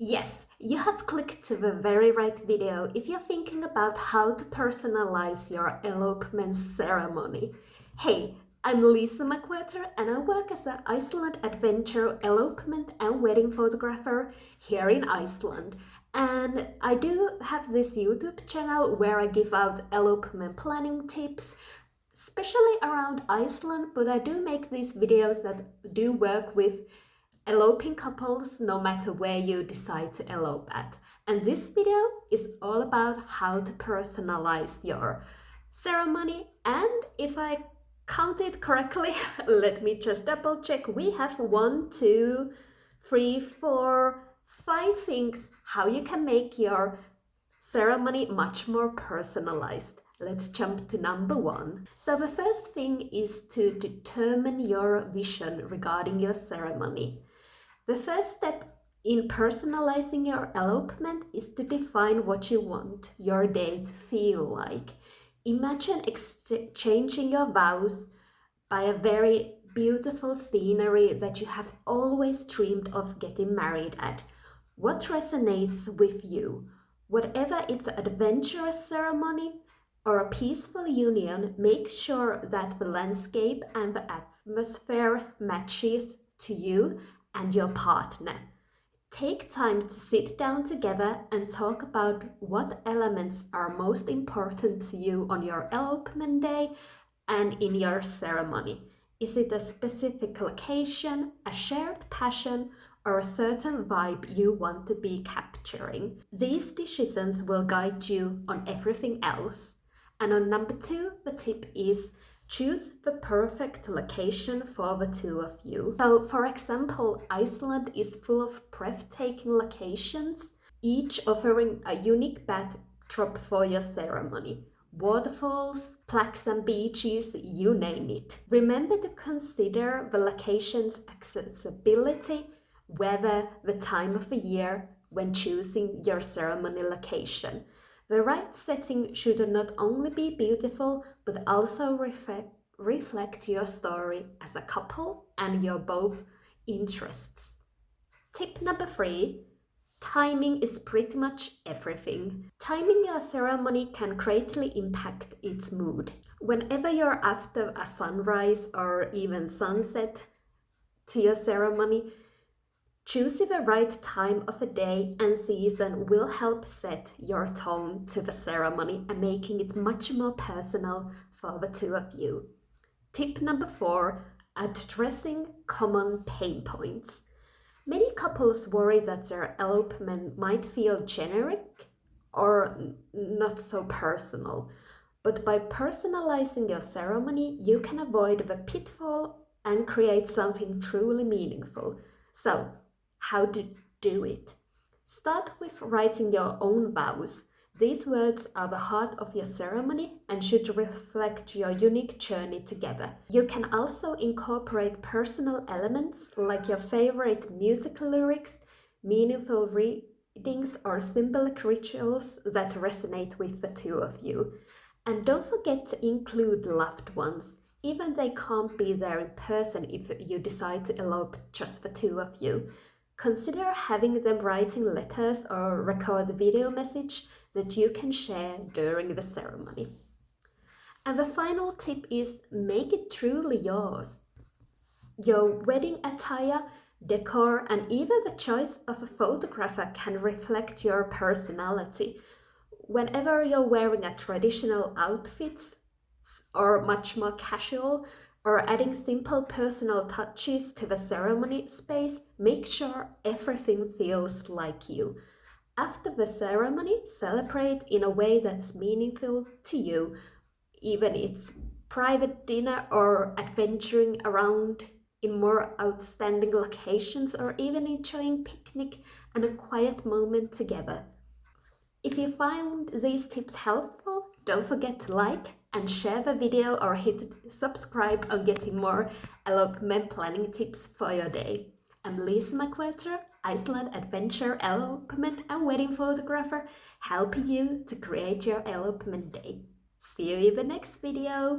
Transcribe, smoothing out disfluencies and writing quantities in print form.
Yes, you have clicked to the very right video if you're thinking about how to personalize your elopement ceremony. Hey, I'm Lisa McWhirter and I work as an Iceland adventure elopement and wedding photographer here in Iceland. And I do have this YouTube channel where I give out elopement planning tips, especially around Iceland, but I do make these videos that do work with eloping couples no matter where you decide to elope at. And this video is all about how to personalize your ceremony. And if I counted correctly, let me just double check. We have 1, 2, 3, 4, 5 things how you can make your ceremony much more personalized. Let's jump to number 1. So the first thing is to determine your vision regarding your ceremony. The first step in personalizing your elopement is to define what you want your day to feel like. Imagine exchanging your vows by a very beautiful scenery that you have always dreamed of getting married at. What resonates with you? Whatever it's an adventurous ceremony or a peaceful union, make sure that the landscape and the atmosphere matches to you and your partner. Take time to sit down together and talk about what elements are most important to you on your elopement day and in your ceremony. Is it a specific location, a shared passion, or a certain vibe you want to be capturing? These decisions will guide you on everything else. And on number 2, the tip is choose the perfect location for the two of you. So, for example, Iceland is full of breathtaking locations, each offering a unique backdrop for your ceremony. Waterfalls, plaques and beaches, you name it. Remember to consider the location's accessibility, weather, the time of the year when choosing your ceremony location. The right setting should not only be beautiful, but also reflect your story as a couple and your both interests. Tip number 3, timing is pretty much everything. Timing your ceremony can greatly impact its mood. Whenever you're after a sunrise or even sunset to your ceremony, choosing the right time of the day and season will help set your tone to the ceremony and making it much more personal for the two of you. Tip number 4, addressing common pain points. Many couples worry that their elopement might feel generic or not so personal, but by personalizing your ceremony, you can avoid the pitfall and create something truly meaningful. So, how to do it? Start with writing your own vows. These words are the heart of your ceremony and should reflect your unique journey together. You can also incorporate personal elements like your favorite music lyrics, meaningful readings, or symbolic rituals that resonate with the two of you. And don't forget to include loved ones. Even they can't be there in person if you decide to elope just the two of you. Consider having them writing letters or record a video message that you can share during the ceremony. And the final tip is make it truly yours. Your wedding attire, decor, and even the choice of a photographer can reflect your personality. Whenever you're wearing a traditional outfits or much more casual, or adding simple personal touches to the ceremony space, make sure everything feels like you. After the ceremony, celebrate in a way that's meaningful to you, even it's private dinner or adventuring around in more outstanding locations or even enjoying picnic and a quiet moment together. If you found these tips helpful, don't forget to like and share the video or hit subscribe on getting more elopement planning tips for your day. I'm Lisa McWhirter, Iceland adventure, elopement and wedding photographer, helping you to create your elopement day. See you in the next video!